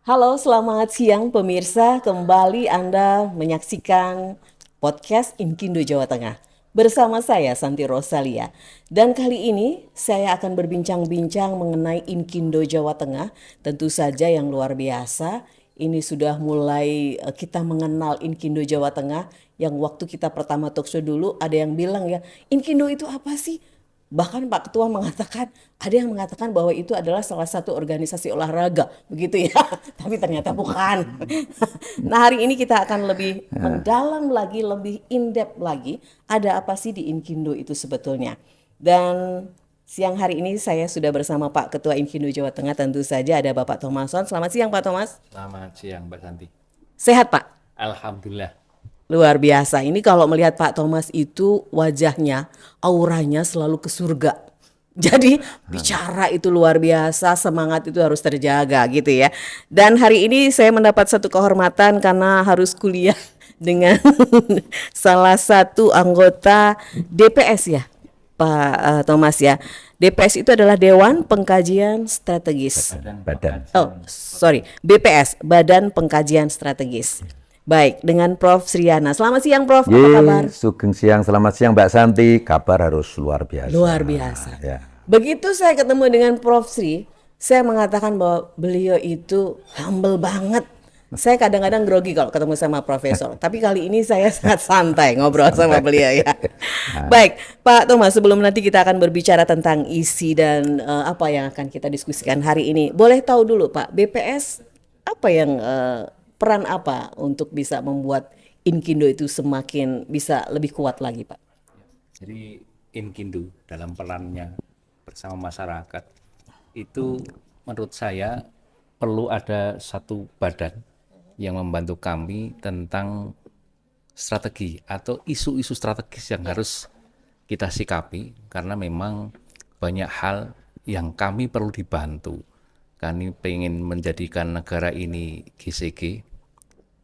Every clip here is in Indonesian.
Halo, selamat siang pemirsa. Kembali Anda menyaksikan podcast Inkindo Jawa Tengah. Bersama saya Santi Rosalia. Dan kali ini saya akan berbincang-bincang mengenai Inkindo Jawa Tengah. Tentu saja yang luar biasa. Ini sudah mulai kita mengenal Inkindo Jawa Tengah. Yang waktu kita pertama talkshow dulu ada yang bilang ya, Inkindo itu apa sih? Bahkan Pak Ketua mengatakan, ada yang mengatakan bahwa itu adalah salah satu organisasi olahraga, begitu ya. Tapi ternyata bukan. Nah, hari ini kita akan lebih mendalam lagi, lebih in-depth lagi, ada apa sih di Inkindo itu sebetulnya. Dan siang hari ini saya sudah bersama Pak Ketua Inkindo Jawa Tengah, tentu saja ada Bapak Thomason. Selamat siang Pak Thomas. Selamat siang Mbak Santi. Sehat Pak? Alhamdulillah. Luar biasa. Ini kalau melihat Pak Thomas itu wajahnya, auranya selalu ke surga. Jadi bicara itu luar biasa, semangat itu harus terjaga gitu ya. Dan hari ini saya mendapat satu kehormatan karena harus kuliah dengan salah satu anggota DPS ya, Pak Thomas ya. DPS itu adalah Dewan Pengkajian Strategis. Badan. Oh, sorry, BPS, Badan Pengkajian Strategis. Baik, dengan Prof. Sriana. Selamat siang Prof, apa kabar? Sugeng siang, selamat siang Mbak Santi. Kabar harus luar biasa. Luar biasa. Ya. Begitu saya ketemu dengan Prof. Sri, saya mengatakan bahwa beliau itu humble banget. Saya kadang-kadang grogi kalau ketemu sama profesor, tapi kali ini saya sangat santai ngobrol sama beliau ya. Baik, Pak Thomas, sebelum nanti kita akan berbicara tentang isi dan apa yang akan kita diskusikan hari ini, boleh tahu dulu Pak, BPS apa yang peran apa untuk bisa membuat Inkindo itu semakin bisa lebih kuat lagi Pak? Jadi Inkindo dalam perannya bersama masyarakat itu menurut saya perlu ada satu badan yang membantu kami tentang strategi atau isu-isu strategis yang harus kita sikapi karena memang banyak hal yang kami perlu dibantu. Kami pengen menjadikan negara ini GCG,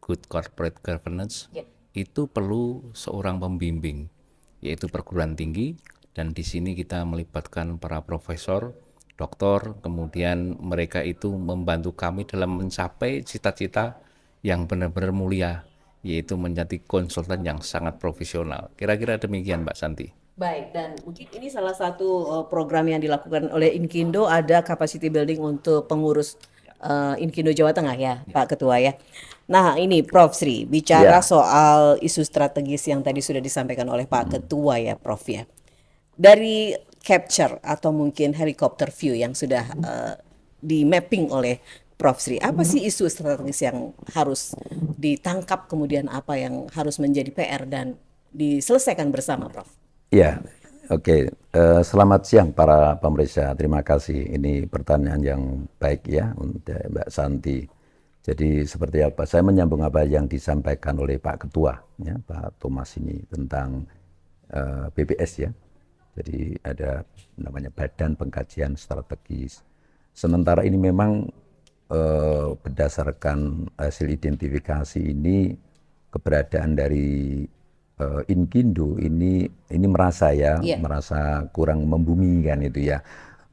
Good Corporate Governance, itu perlu seorang pembimbing, yaitu perguruan tinggi, dan di sini kita melibatkan para profesor, doktor, kemudian mereka itu membantu kami dalam mencapai cita-cita yang benar-benar mulia, yaitu menjadi konsultan yang sangat profesional. Kira-kira demikian Mbak Santi. Baik, dan mungkin ini salah satu program yang dilakukan oleh Inkindo, ada capacity building untuk pengurus Inkindo Jawa Tengah ya, Pak Ketua ya. Nah ini Prof. Sri, bicara soal isu strategis yang tadi sudah disampaikan oleh Pak Ketua ya Prof ya. Dari capture atau mungkin helicopter view yang sudah di mapping oleh Prof. Sri, apa sih isu strategis yang harus ditangkap, kemudian apa yang harus menjadi PR dan diselesaikan bersama Prof? Ya, oke. Selamat siang para pemirsa. Terima kasih. Ini pertanyaan yang baik ya untuk Mbak Santi. Jadi seperti apa? Saya menyambung apa yang disampaikan oleh Pak Ketua, ya, Pak Thomas ini tentang BPS ya. Jadi ada namanya Badan Pengkajian Strategis. Sementara ini memang berdasarkan hasil identifikasi ini keberadaan dari Inkindo ini merasa ya, merasa kurang membumi kan itu ya.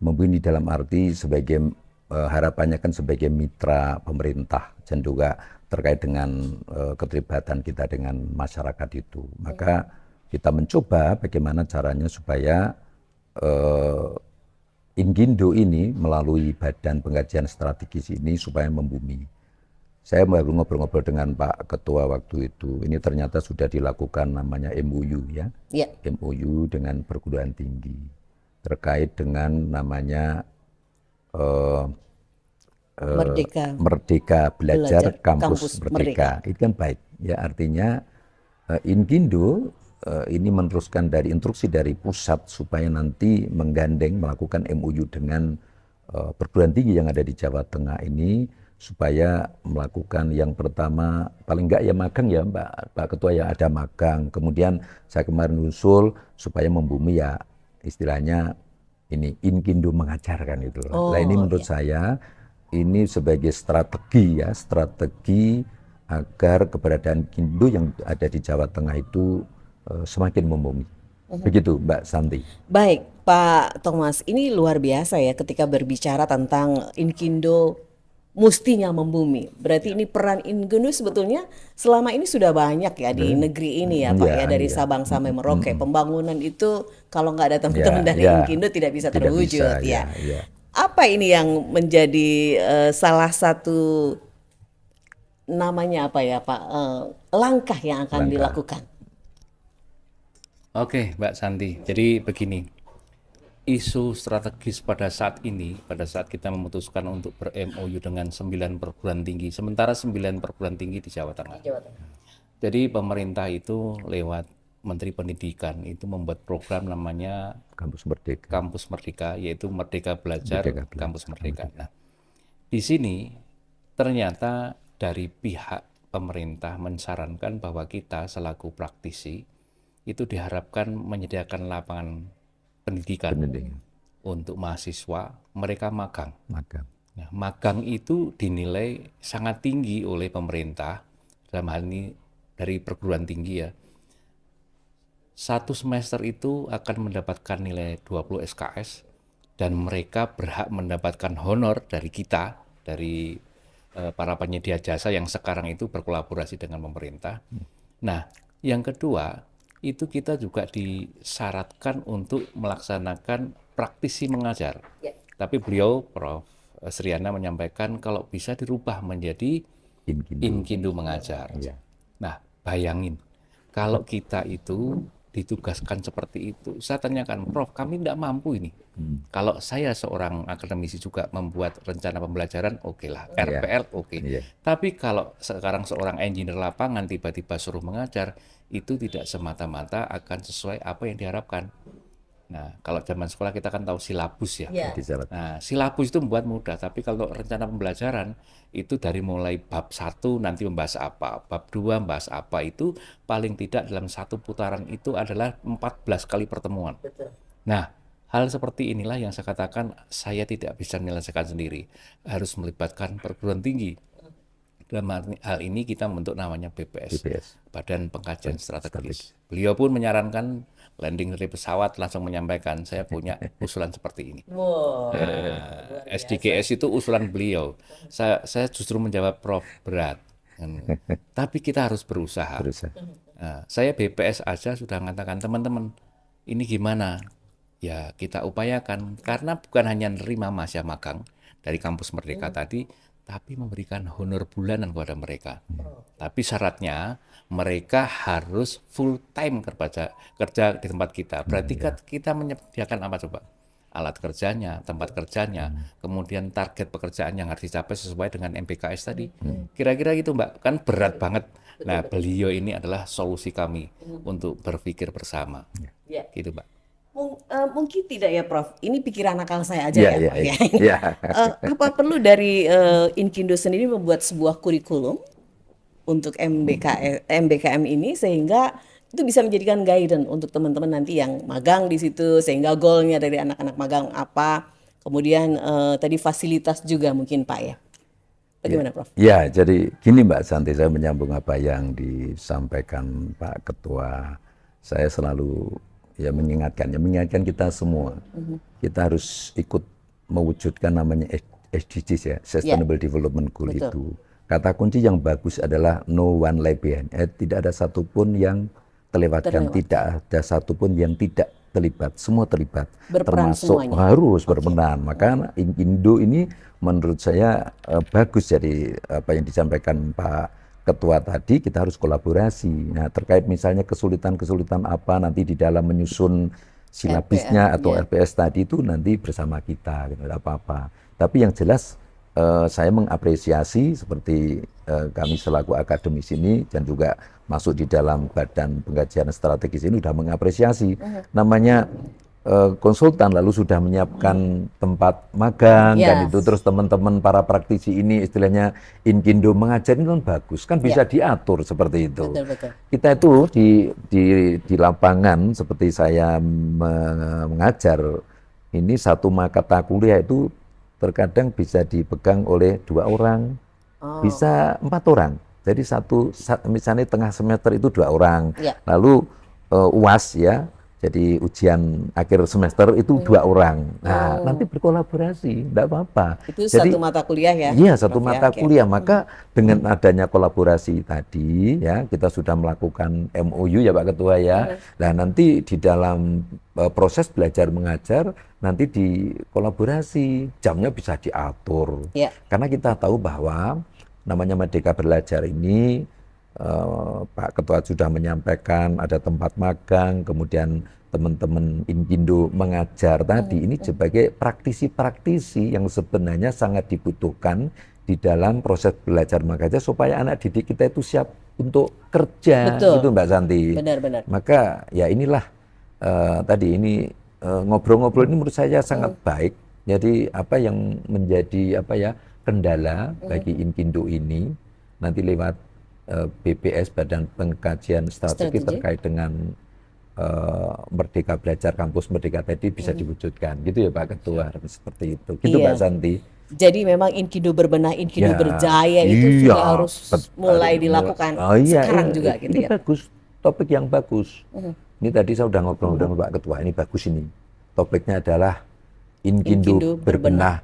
Membumi dalam arti sebagai harapannya kan sebagai mitra pemerintah dan juga terkait dengan keterlibatan kita dengan masyarakat itu. Maka kita mencoba bagaimana caranya supaya Inkindo ini melalui Badan Pengkajian Strategis ini supaya membumi. Saya baru ngobrol-ngobrol dengan Pak Ketua waktu itu. Ini ternyata sudah dilakukan namanya MOU ya. MOU dengan perguruan tinggi terkait dengan namanya Merdeka Belajar Kampus Merdeka. Itu kan baik ya, artinya Inkindo ini meneruskan dari instruksi dari pusat supaya nanti menggandeng melakukan MOU dengan perguruan tinggi yang ada di Jawa Tengah ini supaya melakukan yang pertama paling enggak ya magang ya Pak Ketua, ya ada magang. Kemudian saya kemarin usul supaya membumi ya istilahnya ini Inkindo mengajarkan itu. Nah ini menurut saya ini sebagai strategi ya, strategi agar keberadaan Inkindo yang ada di Jawa Tengah itu semakin membumi. Begitu Mbak Santi. Baik Pak Thomas, ini luar biasa ya ketika berbicara tentang Inkindo mustinya membumi. Berarti ini peran Inkindu sebetulnya selama ini sudah banyak ya di negeri ini ya Pak ya, dari Sabang sampai Merauke. Pembangunan itu kalau nggak ada teman-teman dari Inkindu tidak bisa Tidak terwujud bisa, ya. ya. Apa ini yang menjadi salah satu namanya apa ya Pak, langkah yang akan dilakukan? Oke, Mbak Santi. Jadi begini, isu strategis pada saat ini, pada saat kita memutuskan untuk ber-MOU dengan 9 perguruan tinggi, sementara 9 perguruan tinggi di Jawa Tengah. Jadi pemerintah itu lewat Menteri Pendidikan itu membuat program namanya Kampus Merdeka, yaitu Merdeka Belajar, Kampus Merdeka. Nah, di sini ternyata dari pihak pemerintah mensarankan bahwa kita selaku praktisi itu diharapkan menyediakan lapangan pendidikan untuk mahasiswa mereka magang. Nah, magang itu dinilai sangat tinggi oleh pemerintah, dalam hal ini dari perguruan tinggi ya. 1 semester itu akan mendapatkan nilai 20 SKS dan mereka berhak mendapatkan honor dari kita, dari para penyedia jasa yang sekarang itu berkolaborasi dengan pemerintah. Nah, yang kedua, itu kita juga disyaratkan untuk melaksanakan praktisi mengajar. Tapi beliau, Prof. Sriana menyampaikan kalau bisa dirubah menjadi Inkindu mengajar. Nah, bayangin, kalau kita itu ditugaskan seperti itu, saya tanyakan, Prof, kami tidak mampu ini. Kalau saya seorang akademisi juga membuat rencana pembelajaran, oke lah, RPL oke. Tapi kalau sekarang seorang engineer lapangan tiba-tiba suruh mengajar, itu tidak semata-mata akan sesuai apa yang diharapkan. Nah, kalau zaman sekolah kita kan tahu silabus ya. Nah, silabus itu membuat mudah, tapi kalau rencana pembelajaran itu dari mulai bab 1 nanti membahas apa, bab 2 membahas apa, itu paling tidak dalam 1 putaran itu adalah 14 kali pertemuan. Nah, hal seperti inilah yang saya katakan saya tidak bisa menyelesaikan sendiri, harus melibatkan perguruan tinggi. Dalam hal ini kita membentuk namanya BPS, Badan Pengkajian Strategis. Beliau pun menyarankan landing dari pesawat langsung menyampaikan saya punya usulan seperti ini. SDGs itu usulan beliau. Saya justru menjawab, Prof, berat. Tapi kita harus berusaha. Saya BPS aja sudah mengatakan, teman-teman, ini gimana? Ya kita upayakan, karena bukan hanya menerima mahasiswa magang dari Kampus Merdeka tadi, tapi memberikan honor bulanan kepada mereka. Tapi syaratnya mereka harus full time kerja di tempat kita. Berarti kita menyediakan apa coba? Alat kerjanya, tempat kerjanya, kemudian target pekerjaan yang harus dicapai sesuai dengan MPKS tadi. Kira-kira gitu Mbak, kan berat banget. Nah, beliau ini adalah solusi kami untuk berpikir bersama. Gitu Mbak. Mungkin tidak ya Prof, ini pikiran akal saya aja Apa perlu dari Inkindu sendiri membuat sebuah kurikulum untuk MBKM ini sehingga itu bisa menjadikan guidance untuk teman-teman nanti yang magang di situ, sehingga goalnya dari anak-anak magang apa, kemudian tadi fasilitas juga mungkin Pak ya. Bagaimana Prof? Ya, jadi gini Mbak Santi, saya menyambung apa yang disampaikan Pak Ketua. Saya selalu mengingatkan kita semua. Kita harus ikut mewujudkan namanya SDGs ya, Sustainable Development Goal. Betul. Itu. Kata kunci yang bagus adalah no one left behind. Tidak ada satupun yang terlewatkan, tidak ada satupun yang tidak terlibat, semua terlibat. Berperan termasuk semuanya. Harus berperan. Maka Inkindu ini menurut saya bagus, jadi apa yang disampaikan Pak Ketua tadi, kita harus kolaborasi. Nah, terkait misalnya kesulitan-kesulitan apa nanti di dalam menyusun silabusnya atau RPS tadi itu nanti bersama kita, gitu, tidak apa-apa. Tapi yang jelas saya mengapresiasi seperti kami selaku akademisi ini dan juga masuk di dalam Badan Pengkajian Strategis ini sudah mengapresiasi. Namanya konsultan lalu sudah menyiapkan tempat magang kan itu, terus teman-teman para praktisi ini istilahnya Inkindu mengajar ini kan bagus, kan bisa diatur seperti itu. Betul. Kita itu di lapangan seperti saya mengajar ini, satu mata kuliah itu terkadang bisa dipegang oleh 2 orang, bisa 4 orang. Jadi misalnya tengah semester itu 2 orang, lalu UAS ya. Jadi ujian akhir semester itu 2 orang. Nah, nanti berkolaborasi, enggak apa-apa. Itu Jadi satu mata kuliah ya? iya, satu Prof, ya? mata Oke. kuliah. Maka dengan adanya kolaborasi tadi, ya kita sudah melakukan MOU ya Pak Ketua ya. Nah nanti di dalam proses belajar mengajar, nanti di kolaborasi, jamnya bisa diatur. Ya. Karena kita tahu bahwa namanya Merdeka Belajar ini, Pak Ketua sudah menyampaikan ada tempat magang, kemudian teman-teman Inkindo mengajar tadi ini sebagai praktisi-praktisi yang sebenarnya sangat dibutuhkan di dalam proses belajar mengajar supaya anak didik kita itu siap untuk kerja. Betul. Gitu Mbak Santi. Benar-benar. Maka ya inilah tadi ini ngobrol-ngobrol ini menurut saya sangat baik. Jadi apa yang menjadi kendala bagi Inkindo ini nanti lewat BPS Badan Pengkajian Strategi terkait dengan Merdeka Belajar Kampus Merdeka tadi bisa diwujudkan gitu ya Pak Ketua, seperti itu gitu Iya. Mbak Santi. Jadi memang Inkindo berbenah, Inkindo Ya, berjaya itu iya, sudah harus mulai dilakukan sekarang juga gitu ini ya. bagus, topik yang bagus. Ini tadi saya udah ngobrol dengan Pak Ketua, ini bagus ini. Topiknya adalah Inkindo Inkindo berbenah,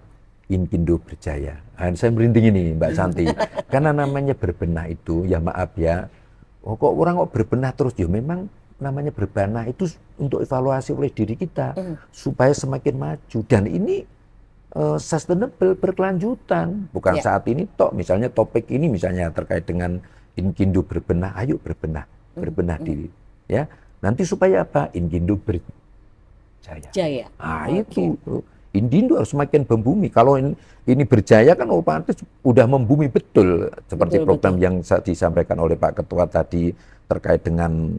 Inkindo berjaya. Nah, saya merinding ini Mbak Santi. Karena namanya berbenah itu, ya maaf ya, kok orang kok berbenah terus? Ya memang namanya berbenah itu untuk evaluasi oleh diri kita, supaya semakin maju. Dan ini sustainable, berkelanjutan. Bukan saat ini tok, misalnya topik ini misalnya terkait dengan Inkindo berbenah, ayo berbenah, berbenah diri. Ya, nanti supaya apa? Inkindo berjaya. Jaya. Nah itu Inkindo harus semakin membumi. Kalau ini berjaya kan otomatis udah membumi betul. Seperti Betul, program yang disampaikan oleh Pak Ketua tadi terkait dengan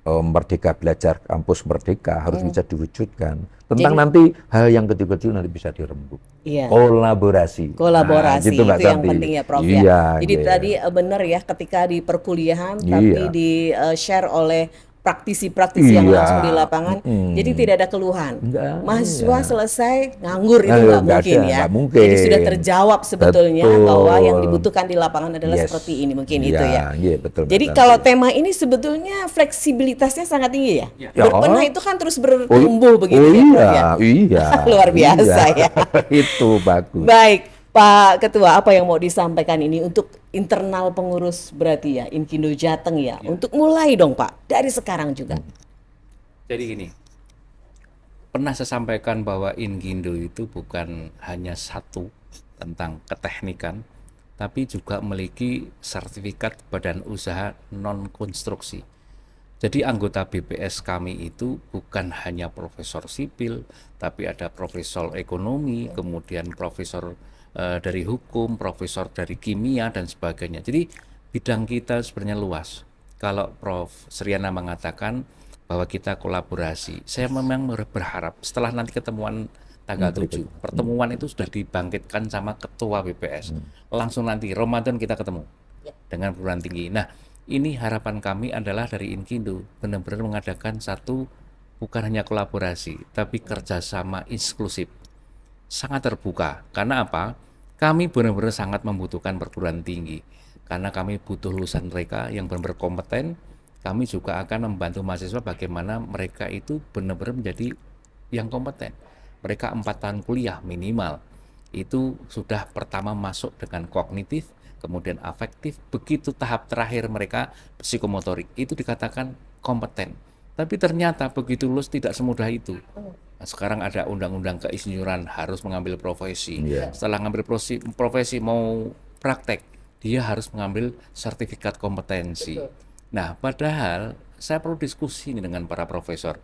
Merdeka Belajar Kampus Merdeka harus bisa diwujudkan. Tentang nanti hal yang kecil-kecil nanti bisa dirembuk. Iya. Kolaborasi. Kolaborasi Nah, gitu, Mbak itu yang Santi. penting ya Prof Iya, ya. Jadi iya. tadi benar ya, ketika di perkuliahan Iya. tapi di share oleh praktisi-praktisi yang Iya. langsung di lapangan, jadi tidak ada keluhan. Enggak, Mahasiswa iya. selesai nganggur itu Nah, nggak nggak mungkin ada, ya. nggak mungkin. Jadi sudah terjawab sebetulnya Betul. bahwa yang dibutuhkan di lapangan adalah Yes. seperti ini mungkin Iya, itu ya. iya, betul, Mbak Jadi Santi. kalau tema ini sebetulnya fleksibilitasnya sangat tinggi ya. Ya. Berbenah itu kan terus bertumbuh begitu oh ya, Prof, iya, ya. iya. Luar biasa ya. Itu bagus. Baik, Pak Ketua, apa yang mau disampaikan ini untuk internal pengurus berarti ya, Inkindo Jateng ya, untuk mulai dong Pak, dari sekarang juga. Jadi gini, pernah saya sampaikan bahwa Inkindo itu bukan hanya satu tentang keteknikan, tapi juga memiliki sertifikat badan usaha non-konstruksi. Jadi anggota BPS kami itu bukan hanya profesor sipil, tapi ada profesor ekonomi, kemudian profesor dari hukum, profesor dari kimia, dan sebagainya. Jadi bidang kita sebenarnya luas. Kalau Prof. Sriana mengatakan bahwa kita kolaborasi, saya memang berharap setelah nanti ketemuan tanggal 7, pertemuan itu sudah dibangkitkan sama ketua BPS. Langsung nanti Ramadan kita ketemu dengan perguruan tinggi. Nah, ini harapan kami adalah dari Inkindo benar-benar mengadakan satu bukan hanya kolaborasi, tapi kerjasama inklusif, sangat terbuka. Karena apa? Kami benar-benar sangat membutuhkan perguruan tinggi, karena kami butuh lulusan mereka yang benar-benar kompeten. Kami juga akan membantu mahasiswa bagaimana mereka itu benar-benar menjadi yang kompeten. Mereka 4 tahun kuliah minimal, itu sudah pertama masuk dengan kognitif, kemudian afektif, begitu tahap terakhir mereka psikomotorik, itu dikatakan kompeten. Tapi ternyata begitu lulus tidak semudah itu. Nah, sekarang ada undang-undang keinsinyuran harus mengambil profesi. Setelah mengambil profesi mau praktek, dia harus mengambil sertifikat kompetensi. Nah, padahal saya perlu diskusi ini dengan para profesor.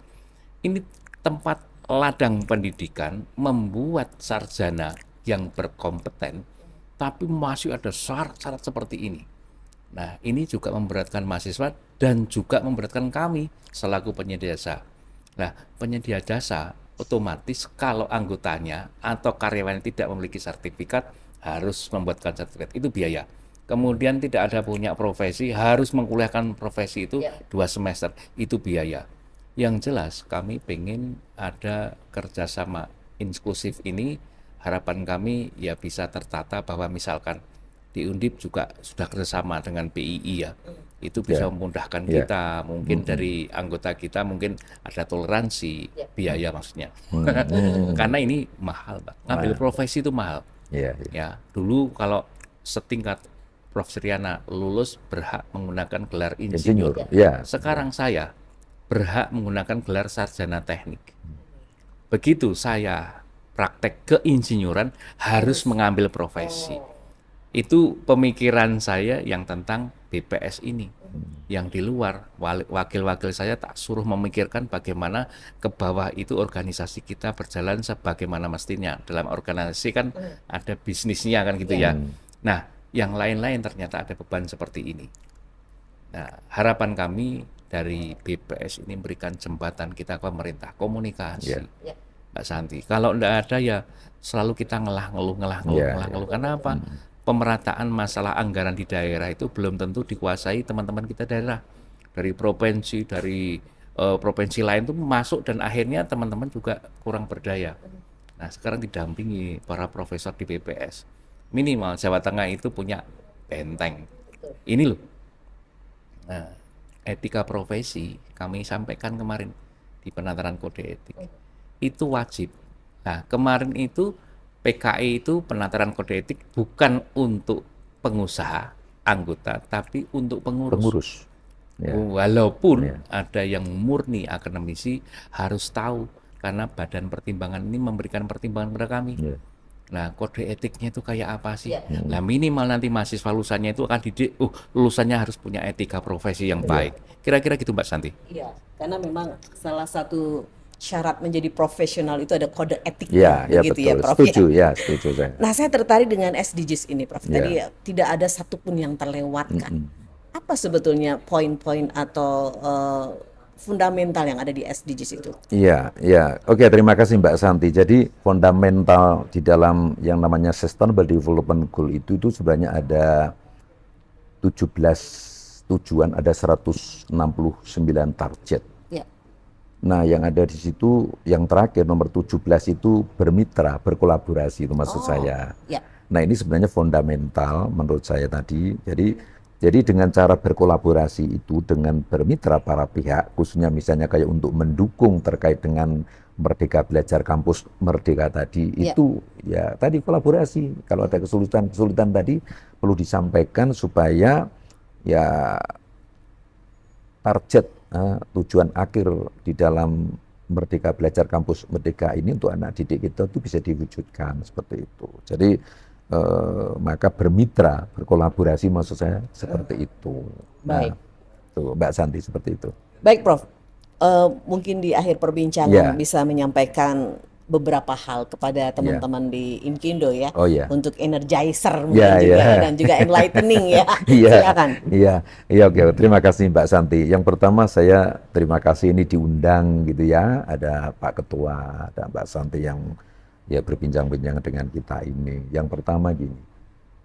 Ini tempat ladang pendidikan membuat sarjana yang berkompeten, tapi masih ada syarat-syarat seperti ini. Nah, ini juga memberatkan mahasiswa dan juga memberatkan kami selaku penyedia jasa. Nah, penyedia jasa otomatis kalau anggotanya atau karyawan tidak memiliki sertifikat harus membuatkan sertifikat, itu biaya. Kemudian tidak ada punya profesi, harus mengkuliahkan profesi itu 2 semester, itu biaya. Yang jelas kami pengen ada kerjasama inklusif ini, harapan kami ya bisa tertata bahwa misalkan di Undip juga sudah kerjasama dengan PII ya. itu bisa memudahkan kita. Mungkin dari anggota kita mungkin ada toleransi biaya maksudnya. Karena ini mahal, Pak. Ngambil profesi itu mahal. Ya, dulu kalau setingkat Prof. Suryana lulus berhak menggunakan gelar insinyur. Sekarang saya berhak menggunakan gelar sarjana teknik. Begitu saya praktek keinsinyuran harus mengambil profesi. Itu pemikiran saya yang tentang BPS ini. Yang di luar, wakil-wakil saya tak suruh memikirkan bagaimana ke bawah itu organisasi kita berjalan sebagaimana mestinya. Dalam organisasi kan ada bisnisnya kan gitu ya. Nah, yang lain-lain ternyata ada beban seperti ini. Nah, harapan kami dari BPS ini memberikan jembatan kita ke pemerintah, komunikasi. Mbak Santi, kalau enggak ada ya selalu kita ngeluh. Kenapa? Pemerataan masalah anggaran di daerah itu belum tentu dikuasai teman-teman kita daerah. Dari provinsi, dari provinsi lain itu masuk dan akhirnya teman-teman juga kurang berdaya. Nah, sekarang didampingi para profesor di BPS. Minimal Jawa Tengah itu punya benteng. Ini loh. Nah, etika profesi kami sampaikan kemarin di penataran kode etik. Itu wajib. Nah, kemarin itu PKI itu penataran kode etik bukan untuk pengusaha, anggota, tapi untuk pengurus. Walaupun ada yang murni akademisi harus tahu, karena badan pertimbangan ini memberikan pertimbangan kepada kami. Nah, kode etiknya itu kayak apa sih? Nah, minimal nanti mahasiswa lulusannya itu akan didik, lulusannya harus punya etika profesi yang baik. Kira-kira gitu Mbak Santi? Iya, karena memang salah satu syarat menjadi profesional itu ada kode etiknya, begitu ya, Prof. Setuju saya. Nah, saya tertarik dengan SDGs ini, Prof. Tadi tidak ada satupun yang terlewatkan. Apa sebetulnya poin-poin atau fundamental yang ada di SDGs itu? Oke, terima kasih Mbak Santi. Jadi fundamental di dalam yang namanya Sustainable Development Goal itu sebenarnya ada 17 tujuan, ada 169 target. Nah, yang ada di situ yang terakhir nomor 17 itu bermitra, berkolaborasi itu maksud saya. Nah, ini sebenarnya fundamental menurut saya tadi. Jadi dengan cara berkolaborasi itu dengan bermitra para pihak, khususnya misalnya kayak untuk mendukung terkait dengan Merdeka Belajar Kampus Merdeka tadi, itu ya tadi kolaborasi. Kalau ada kesulitan tadi perlu disampaikan supaya ya target tujuan akhir di dalam Merdeka Belajar Kampus Merdeka ini untuk anak didik kita itu bisa diwujudkan seperti itu. Jadi maka bermitra, berkolaborasi maksud saya seperti itu. Baik. Tuh, Mbak Santi seperti itu. Baik, Prof. Mungkin di akhir perbincangan bisa menyampaikan beberapa hal kepada teman-teman di Inkindo ya, untuk energizer mungkin juga dan juga enlightening ya. Silakan. Oke. Terima kasih Mbak Santi. Yang pertama saya terima kasih ini diundang gitu ya. Ada Pak Ketua, ada Mbak Santi yang ya berbincang-bincang dengan kita ini. Yang pertama gini.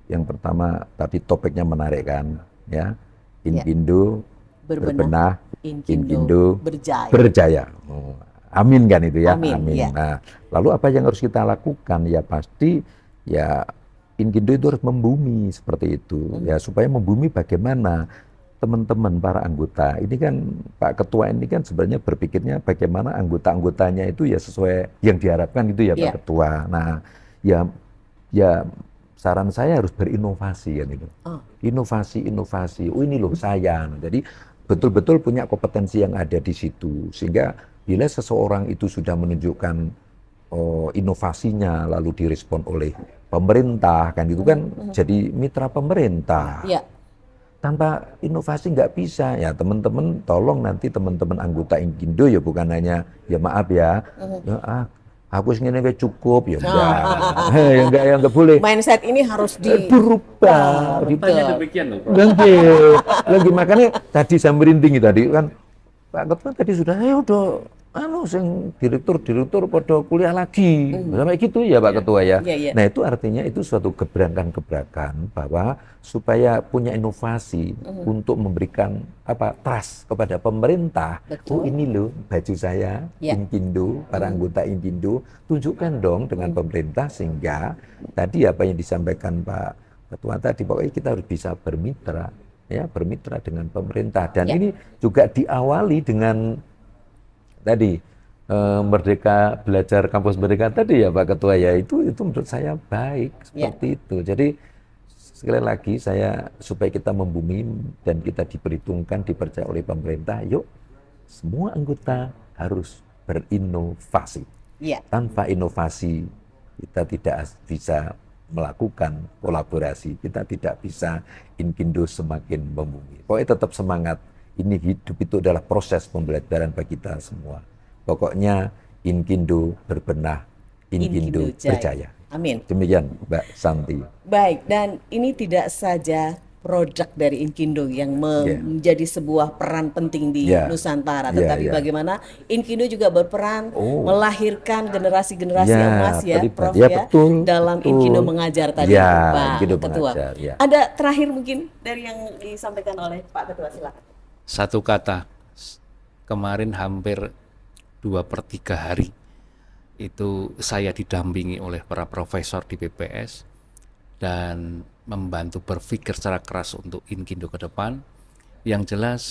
Yang pertama tadi topiknya menarik kan ya. Inkindo berbenah, Inkindo berjaya. Amin kan itu ya. Amin. Nah, lalu apa yang harus kita lakukan? Ya pasti ya Inkindo itu harus membumi seperti itu. Ya supaya membumi bagaimana teman-teman para anggota. Ini kan Pak Ketua ini kan sebenarnya berpikirnya bagaimana anggota-anggotanya itu ya sesuai yang diharapkan gitu ya Pak Ketua. Nah, ya saran saya harus berinovasi kan itu. Inovasi. Oh ini loh saya. Jadi betul-betul punya kompetensi yang ada di situ sehingga bila seseorang itu sudah menunjukkan inovasinya lalu direspon oleh pemerintah kan itu kan jadi mitra pemerintah. Tanpa inovasi nggak bisa ya teman-teman, tolong nanti teman-teman anggota Inkindo ya bukan hanya ya maaf ya, aku ingin cukup ya enggak ya enggak boleh. Mindset ini harus berubah. Demikian loh, Prof. Lagi makanya tadi saya merinding tadi kan Pak Ketua tadi sudah udah sing direktur pada kuliah lagi. Sampai gitu ya Pak Ketua ya. Nah, itu artinya itu suatu gebrakan-gebrakan bahwa supaya punya inovasi untuk memberikan trust kepada pemerintah. Oh, ini loh baju saya Inkindo, para anggota Inkindo, tunjukkan dong dengan pemerintah sehingga tadi apa yang disampaikan Pak Ketua tadi pokoknya kita harus bisa bermitra. ya bermitra dengan pemerintah. Dan ini juga diawali dengan tadi Merdeka Belajar Kampus Merdeka tadi ya Pak Ketua ya, itu menurut saya baik seperti itu. Jadi sekali lagi saya supaya kita membumi dan kita diperhitungkan, dipercaya oleh pemerintah, yuk semua anggota harus berinovasi. Tanpa inovasi kita tidak bisa melakukan kolaborasi, kita tidak bisa Inkindo semakin membumi. Pokoknya tetap semangat, ini hidup itu adalah proses pembelajaran bagi kita semua. Pokoknya Inkindo berbenah, Inkindo berjaya. Amin. Demikian Mbak Santi. Baik, dan ini tidak saja produk dari Inkindo yang menjadi sebuah peran penting di Nusantara, tetapi bagaimana Inkindo juga berperan melahirkan generasi-generasi emas ya, Prof ya, betul, dalam Inkindo mengajar tadi, Pak Ketua. Ada terakhir mungkin dari yang disampaikan oleh Pak Ketua, silakan. Satu kata, kemarin hampir 2/3 hari itu saya didampingi oleh para profesor di BPS dan membantu berpikir secara keras untuk Inkindo ke depan. Yang jelas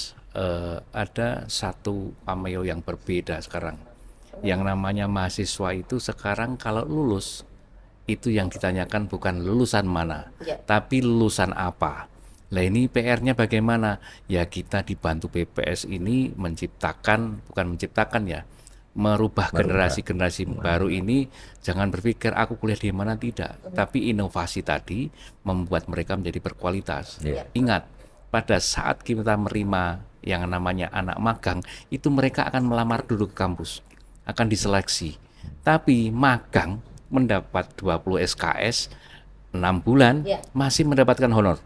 ada satu pameo yang berbeda sekarang. Yang namanya mahasiswa itu sekarang kalau lulus, itu yang ditanyakan bukan lulusan mana, tapi lulusan apa. Nah ini PR-nya bagaimana? Ya kita dibantu BPS ini merubah generasi-generasi baru ini. Jangan berpikir aku kuliah di mana, tidak, tapi inovasi tadi membuat mereka menjadi berkualitas. Ingat, pada saat kita menerima yang namanya anak magang, itu mereka akan melamar dulu ke kampus, akan diseleksi. Tapi magang mendapat 20 SKS 6 bulan masih mendapatkan honor,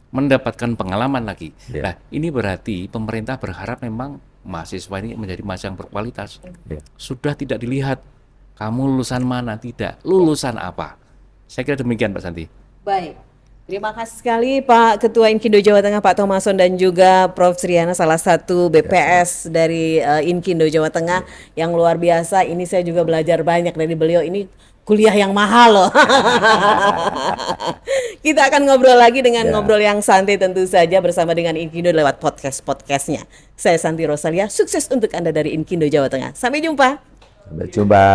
mendapatkan pengalaman lagi. Nah ini berarti pemerintah berharap memang mahasiswa ini menjadi mahasiswa yang berkualitas. Sudah tidak dilihat kamu lulusan mana, tidak, lulusan apa. Saya kira demikian Pak Santi. Baik, terima kasih sekali Pak Ketua Inkindo Jawa Tengah Pak Thomason dan juga Prof Sriana, salah satu BPS dari Inkindo Jawa Tengah yang luar biasa. Ini saya juga belajar banyak dari beliau, ini kuliah yang mahal loh. Kita akan ngobrol lagi dengan ngobrol yang santai tentu saja bersama dengan Inkindo lewat podcastnya. Saya Santi Rosalia, sukses untuk Anda dari Inkindo Jawa Tengah. Sampai jumpa. Sampai jumpa.